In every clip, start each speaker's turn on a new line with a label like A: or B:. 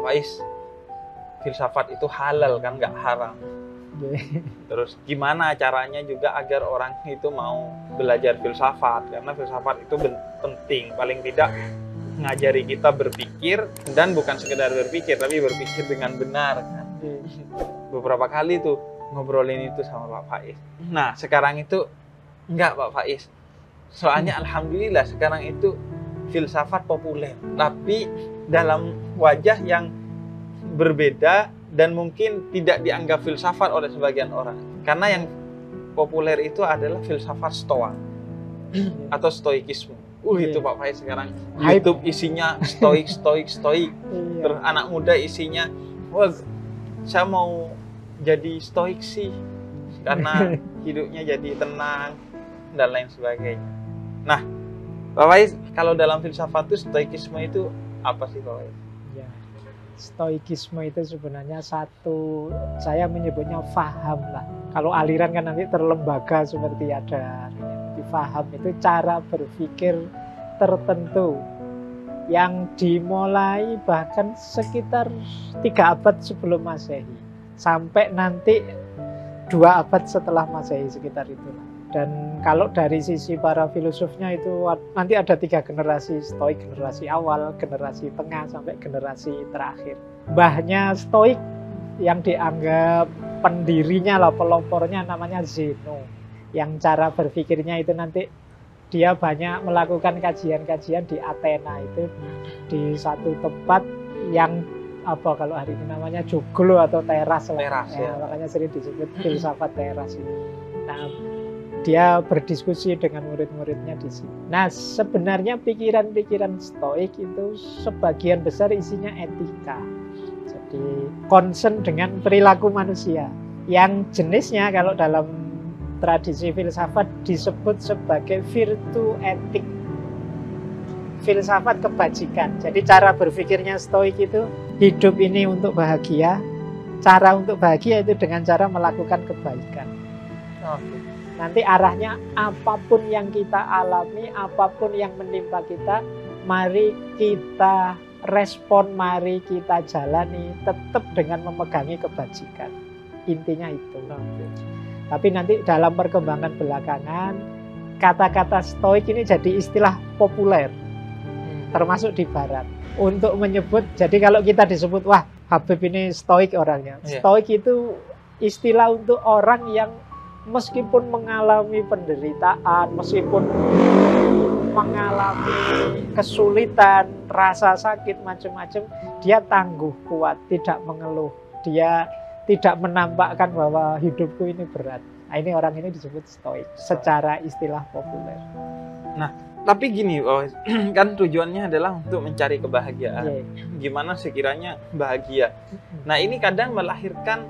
A: Faiz, filsafat itu halal kan, nggak haram. Terus gimana caranya juga agar orang itu mau belajar filsafat, karena filsafat itu penting, paling tidak ngajari kita berpikir, dan bukan sekedar berpikir tapi berpikir dengan benar kan. Beberapa kali tuh ngobrolin itu sama Pak Faiz. Nah sekarang itu enggak Pak Faiz, soalnya alhamdulillah sekarang itu filsafat populer, tapi dalam wajah yang berbeda dan mungkin tidak dianggap filsafat oleh sebagian orang. Karena yang populer itu adalah filsafat stoa atau stoikisme. Itu Pak Faiz sekarang YouTube isinya stoik. Terus anak muda isinya, wah saya mau jadi stoik sih karena hidupnya jadi tenang dan lain sebagainya. Nah Pak Faiz, kalau dalam filsafat itu stoikisme itu apa sih Pak Faiz?
B: Ya, stoikisme itu sebenarnya satu, saya menyebutnya faham lah. Kalau aliran kan nanti terlembaga seperti ada. Di faham itu cara berpikir tertentu yang dimulai bahkan sekitar 3 abad sebelum Masehi sampai nanti 2 abad setelah Masehi, sekitar itulah. Dan kalau dari sisi para filosofnya itu nanti ada 3 generasi stoik, generasi awal, generasi tengah, sampai generasi terakhir. Mbahnya stoik yang dianggap pendirinya lah, pelopornya namanya Zeno. Yang cara berpikirnya itu nanti dia banyak melakukan kajian-kajian di Athena, itu di satu tempat yang apa kalau hari ini namanya joglo atau teras lah. Ya. Makanya sering disebut filsafat teras ini. Nah, dia berdiskusi dengan murid-muridnya di sini. Nah, sebenarnya pikiran-pikiran stoik itu sebagian besar isinya etika. Jadi concern dengan perilaku manusia. Yang jenisnya kalau dalam tradisi filsafat disebut sebagai virtu etik. Filsafat kebajikan. Jadi cara berpikirnya stoik itu hidup ini untuk bahagia. Cara untuk bahagia itu dengan cara melakukan kebaikan. Nanti arahnya apapun yang kita alami, apapun yang menimpa kita, mari kita respon, mari kita jalani tetap dengan memegangi kebajikan. Intinya itu. Tapi nanti dalam perkembangan belakangan, kata-kata stoik ini jadi istilah populer, termasuk di barat. Untuk menyebut, jadi kalau kita disebut, wah Habib ini stoik orangnya. Stoik itu istilah untuk orang yang meskipun mengalami penderitaan, meskipun mengalami kesulitan, rasa sakit macam-macam, dia tangguh, kuat, tidak mengeluh. Dia tidak menampakkan bahwa hidupku ini berat. Nah, ini orang ini disebut stoik secara istilah populer.
A: Nah, tapi gini, kan tujuannya adalah untuk mencari kebahagiaan. Gimana sekiranya bahagia? Nah, ini kadang melahirkan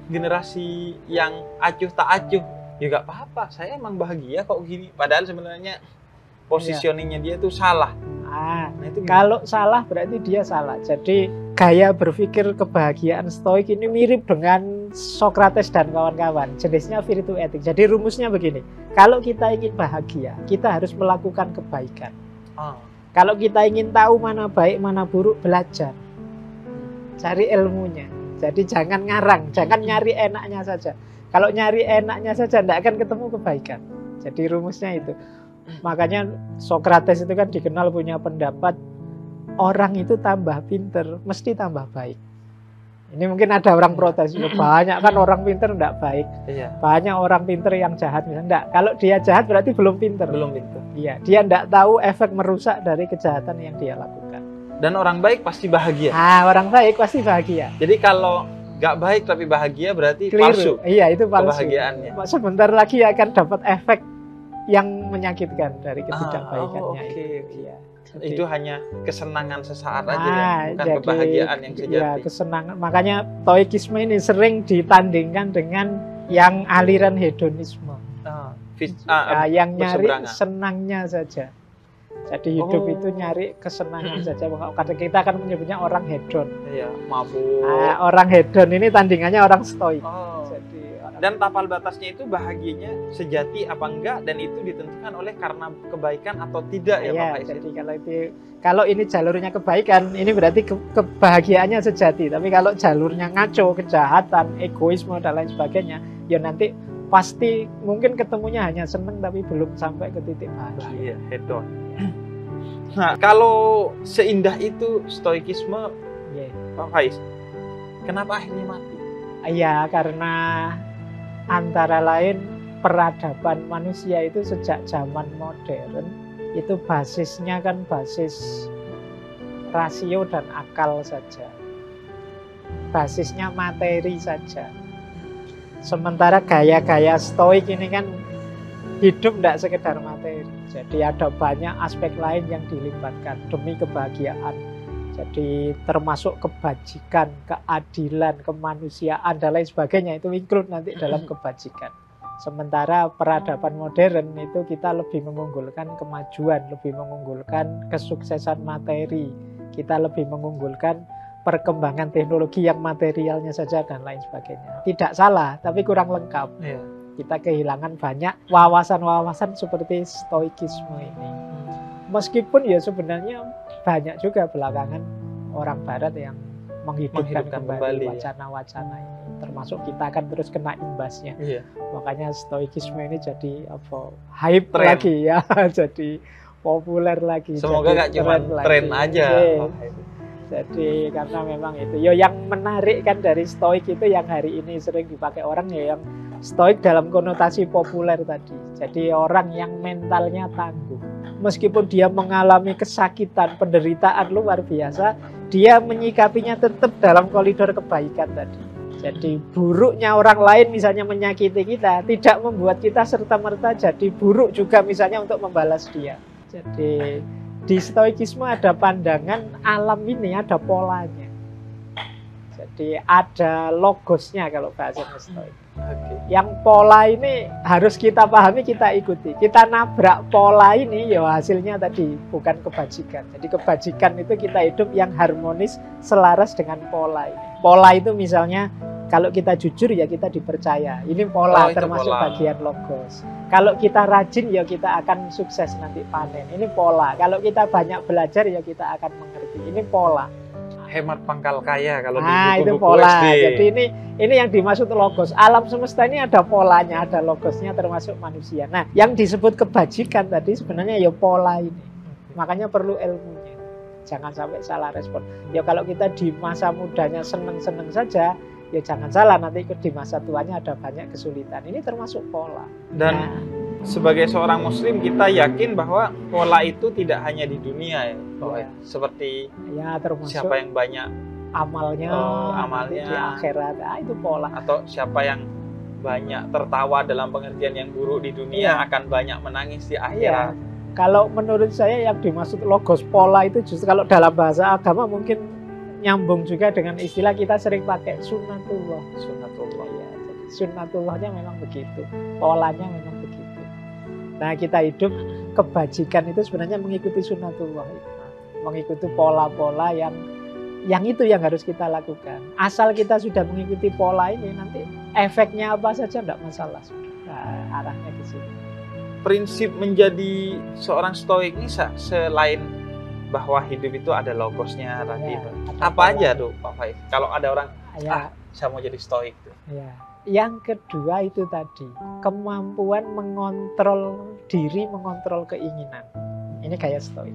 A: generasi yang acuh tak acuh. Ya gak apa-apa, saya emang bahagia kok gini. Padahal sebenarnya positioningnya dia tuh salah.
B: Nah, itu kalau salah berarti dia salah. Jadi gaya berpikir kebahagiaan stoik ini mirip dengan Socrates dan kawan-kawan. Jenisnya virtu etik. Jadi rumusnya begini. Kalau kita ingin bahagia, kita harus melakukan kebaikan. Kalau kita ingin tahu mana baik, mana buruk, belajar. Cari ilmunya. Jadi jangan ngarang, jangan nyari enaknya saja. Kalau nyari enaknya saja, tidak akan ketemu kebaikan. Jadi rumusnya itu. Makanya Socrates itu kan dikenal punya pendapat, orang itu tambah pinter, mesti tambah baik. Ini mungkin ada orang protes, banyak kan orang pinter tidak baik. Banyak orang pinter yang jahat. Enggak. Kalau dia jahat berarti belum pinter.
A: Belum pinter.
B: Iya, dia tidak tahu efek merusak dari kejahatan yang dia lakukan.
A: Dan orang baik pasti bahagia.
B: Orang baik pasti bahagia.
A: Jadi kalau nggak baik tapi bahagia berarti
B: keliru.
A: Palsu.
B: Iya, itu palsu.
A: Kebahagiaannya.
B: Sebentar lagi akan dapat efek yang menyakitkan dari ketidakbaikannya.
A: Iya. Itu hanya kesenangan sesaat aja ya, bukan jadi, kebahagiaan yang sejati.
B: Ya, kesenangan. Makanya stoikisme ini sering ditandingkan dengan yang aliran hedonisme. Yang nyari senangnya saja. Jadi hidup itu nyari kesenangan saja. Kadang kita akan menyebutnya orang hedon.
A: Iya, mabuk.
B: Orang hedon ini tandingannya orang stoik. Jadi
A: Dan tapal batasnya itu bahagianya sejati apa enggak, dan itu ditentukan oleh karena kebaikan atau tidak ya Pak Faiz.
B: Jadi kalau ini jalurnya kebaikan, ini berarti kebahagiaannya sejati. Tapi kalau jalurnya ngaco, kejahatan, egoisme dan lain sebagainya, ya nanti pasti mungkin ketemunya hanya seneng tapi belum sampai ke titik bahagia.
A: Iya, hedon. Nah, kalau seindah itu stoikisme, Pak Faiz, kenapa akhirnya mati?
B: Iya, karena antara lain peradaban manusia itu sejak zaman modern itu basisnya kan basis rasio dan akal saja. Basisnya materi saja. Sementara gaya-gaya stoik ini kan hidup tidak sekedar materi. Jadi ada banyak aspek lain yang dilibatkan demi kebahagiaan. Jadi termasuk kebajikan, keadilan, kemanusiaan dan lain sebagainya itu include nanti dalam kebajikan. Sementara peradaban modern itu kita lebih mengunggulkan kemajuan, lebih mengunggulkan kesuksesan materi. Kita lebih mengunggulkan perkembangan teknologi yang materialnya saja dan lain sebagainya. Tidak salah, tapi kurang lengkap.
A: Iya.
B: Kita kehilangan banyak wawasan-wawasan seperti stoikisme ini. Meskipun ya sebenarnya banyak juga belakangan orang barat yang menghidupkan kembali wacana-wacana ini. Termasuk kita akan terus kena imbasnya. Iya. Makanya stoikisme ini jadi hype
A: tren
B: lagi ya, jadi populer lagi.
A: Semoga nggak cuma tren aja.
B: Jadi karena memang itu. Ya yang menarik kan dari stoik itu yang hari ini sering dipakai orang ya yang stoik dalam konotasi populer tadi. Jadi orang yang mentalnya tangguh. Meskipun dia mengalami kesakitan, penderitaan luar biasa, dia menyikapinya tetap dalam koridor kebaikan tadi. Jadi buruknya orang lain misalnya menyakiti kita, tidak membuat kita serta-merta jadi buruk juga misalnya untuk membalas dia. Jadi di stoikisme ada pandangan alam ini, ada polanya. Jadi ada logosnya kalau bahasa stoik. Yang pola ini harus kita pahami, kita ikuti. Kita nabrak pola ini, ya hasilnya tadi bukan kebajikan. Jadi kebajikan itu kita hidup yang harmonis, selaras dengan pola ini. Pola itu misalnya kalau kita jujur ya kita dipercaya. Ini pola, termasuk pola. Bagian logos. Kalau kita rajin ya kita akan sukses nanti panen. Ini pola. Kalau kita banyak belajar ya kita akan mengerti. Ini pola.
A: Hemat pangkal kaya kalau di
B: itu pola. Jadi ini yang dimaksud logos. Alam semesta ini ada polanya, ada logosnya termasuk manusia. Nah, yang disebut kebajikan tadi sebenarnya ya pola ini. Makanya perlu ilmunya. Jangan sampai salah respon. Ya kalau kita di masa mudanya seneng-seneng saja, ya jangan salah nanti di masa tuanya ada banyak kesulitan. Ini termasuk pola.
A: Dan sebagai seorang muslim kita yakin bahwa pola itu tidak hanya di dunia ya. Seperti
B: termasuk
A: siapa yang banyak
B: amalnya di akhirat, itu pola.
A: Atau siapa yang banyak tertawa dalam pengertian yang buruk di dunia akan banyak menangis di akhirat.
B: Kalau menurut saya yang dimaksud logos pola itu justru kalau dalam bahasa agama mungkin nyambung juga dengan istilah kita sering pakai sunnatullah.
A: Sunnatullah.
B: Jadi sunnatullahnya memang begitu, polanya memang begitu. Nah kita hidup kebajikan itu sebenarnya mengikuti sunnatullah itu. Mengikuti pola-pola yang itu yang harus kita lakukan. Asal kita sudah mengikuti pola ini, nanti efeknya apa saja tidak masalah. Nah, arahnya ke sini.
A: Prinsip menjadi seorang stoik ini selain bahwa hidup itu ada logosnya tadi, apa aja tuh Pak Faiz? Kalau ada orang, saya mau jadi stoik tuh.
B: Yang kedua itu tadi, kemampuan mengontrol diri, mengontrol keinginan. Ini kayak stoik.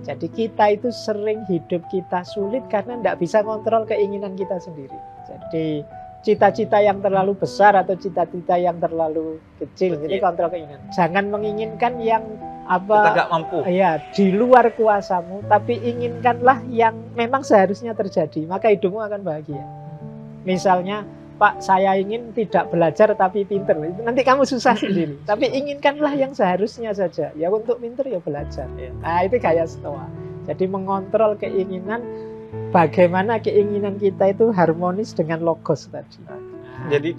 B: Jadi kita itu sering hidup kita sulit karena tidak bisa kontrol keinginan kita sendiri. Jadi cita-cita yang terlalu besar atau cita-cita yang terlalu kecil, jadi kontrol keinginan. Jangan menginginkan yang
A: kita nggak mampu.
B: Di luar kuasamu, tapi inginkanlah yang memang seharusnya terjadi. Maka hidupmu akan bahagia. Misalnya, Pak, saya ingin tidak belajar tapi pinter. Itu nanti kamu susah sendiri. Tapi inginkanlah yang seharusnya saja. Ya untuk pinter ya belajar. Nah itu kayak stoa. Jadi mengontrol keinginan, bagaimana keinginan kita itu harmonis dengan logos tadi.
A: Jadi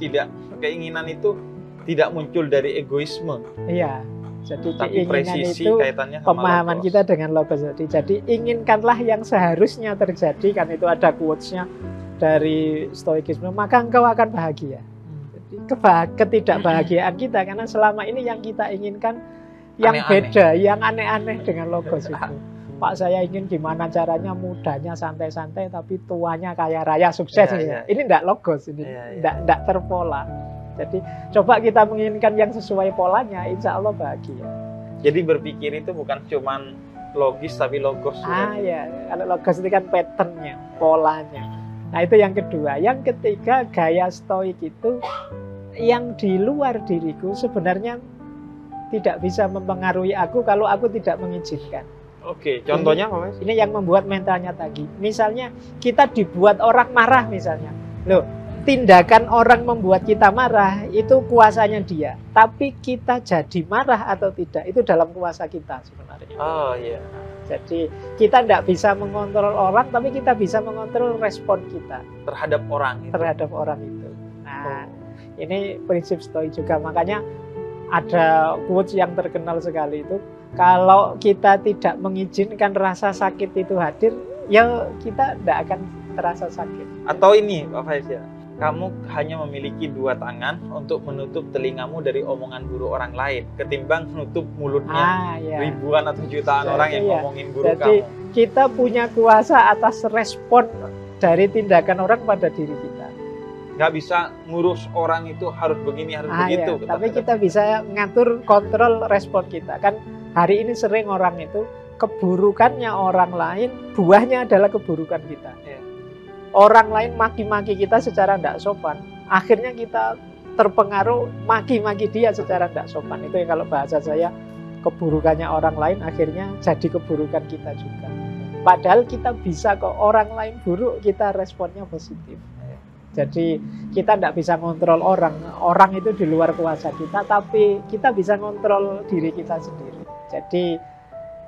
A: keinginan itu tidak muncul dari egoisme.
B: Iya. Jadi
A: tapi
B: keinginan
A: presisi
B: itu
A: kaitannya sama
B: pemahaman
A: logos.
B: kita dengan logos tadi. Jadi inginkanlah yang seharusnya terjadi, kan itu ada quotes-nya dari stoikisme, maka engkau akan bahagia. ketidakbahagiaan kita, karena selama ini yang kita inginkan yang
A: Aneh-aneh.
B: beda, yang aneh-aneh dengan logos itu. Pak, saya ingin gimana caranya mudanya santai-santai tapi tuanya kaya raya sukses.
A: Iya, iya.
B: Ini enggak logos, ini
A: Iya, iya.
B: enggak terpola. Jadi coba kita menginginkan yang sesuai polanya, insya Allah bahagia.
A: Jadi berpikir itu bukan cuman logis tapi logos.
B: Ya, kalau logos itu kan patternnya, polanya. Nah itu yang kedua. Yang ketiga, gaya stoik itu yang di luar diriku sebenarnya tidak bisa mempengaruhi aku kalau aku tidak mengizinkan.
A: Oke, contohnya apa, Mas?
B: Ini yang membuat mentalnya tadi. Misalnya kita dibuat orang marah misalnya. Loh, tindakan orang membuat kita marah itu kuasanya dia. Tapi kita jadi marah atau tidak itu dalam kuasa kita sebenarnya.
A: Oh iya.
B: Jadi kita tidak bisa mengontrol orang, tapi kita bisa mengontrol respon kita
A: Terhadap orang itu.
B: terhadap orang itu. Nah, ini prinsip stoik juga. Makanya ada quotes yang terkenal sekali itu, kalau kita tidak mengizinkan rasa sakit itu hadir, ya kita tidak akan terasa sakit.
A: Atau ini, Pak Faiz ya, kamu hanya memiliki 2 tangan untuk menutup telingamu dari omongan buruk orang lain, ketimbang menutup mulutnya
B: Ya.
A: ribuan atau jutaan
B: Jadi,
A: orang yang
B: iya.
A: ngomongin buruk
B: Jadi
A: kamu.
B: kita punya kuasa atas respon dari tindakan orang pada diri kita.
A: Nggak bisa ngurus orang itu harus begini, harus begitu.
B: Ya. Tapi kita bisa ngatur, kontrol respon kita. Kan hari ini sering orang itu keburukannya orang lain, buahnya adalah keburukan kita.
A: Iya.
B: Orang lain maki-maki kita secara tidak sopan, akhirnya kita terpengaruh maki-maki dia secara tidak sopan. Itu yang kalau bahasa saya, keburukannya orang lain akhirnya jadi keburukan kita juga. Padahal kita bisa kok, orang lain buruk kita responnya positif. Jadi kita tidak bisa ngontrol orang. Orang itu di luar kuasa kita, tapi kita bisa ngontrol diri kita sendiri. Jadi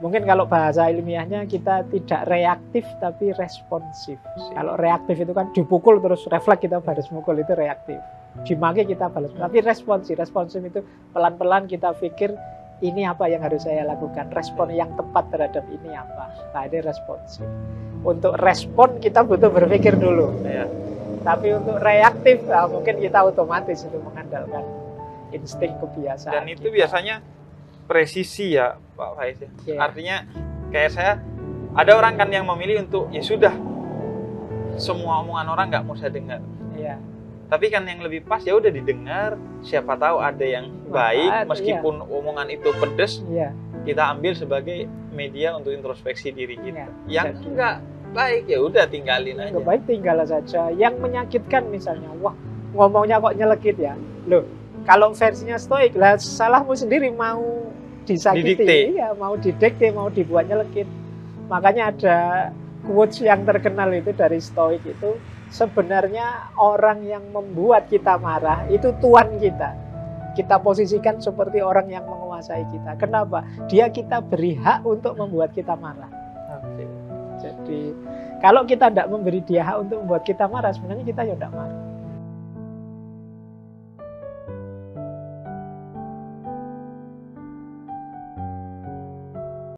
B: mungkin kalau bahasa ilmiahnya kita tidak reaktif tapi responsif. Kalau reaktif itu kan dipukul terus refleks kita balas mukul, itu reaktif. Dimaki kita balas. Tapi responsif. Responsif itu pelan-pelan kita pikir ini apa yang harus saya lakukan. Respon yang tepat terhadap ini apa. Nah ini responsif. Untuk respon kita butuh berpikir dulu.
A: Iya.
B: Tapi untuk reaktif, mungkin kita otomatis itu mengandalkan insting kebiasaan.
A: Dan itu
B: kita.
A: biasanya presisi ya, Pak Faiz.
B: Iya.
A: Artinya kayak saya, ada orang kan yang memilih untuk ya sudah, semua omongan orang nggak mau saya dengar.
B: Iya.
A: Tapi kan yang lebih pas ya udah didengar. Siapa tahu ada yang baik, meskipun omongan itu pedes,
B: Iya.
A: kita ambil sebagai media untuk introspeksi diri kita.
B: Iya.
A: Yang enggak baik ya udah tinggalin aja.
B: Nggak baik tinggal saja. Yang menyakitkan misalnya, wah ngomongnya kok nyelekit ya. Loh, kalau versinya stoik lah, salahmu sendiri mau disakiti.
A: Didikte.
B: Iya, mau didikte, mau dibuat nyelekit. Makanya ada quotes yang terkenal itu dari stoik itu, sebenarnya orang yang membuat kita marah itu tuan kita. Kita posisikan seperti orang yang menguasai kita. Kenapa? Dia kita beri hak untuk membuat kita marah.
A: Oke.
B: Jadi kalau kita tidak memberi dia hak untuk membuat kita marah, sebenarnya kita ya tidak marah.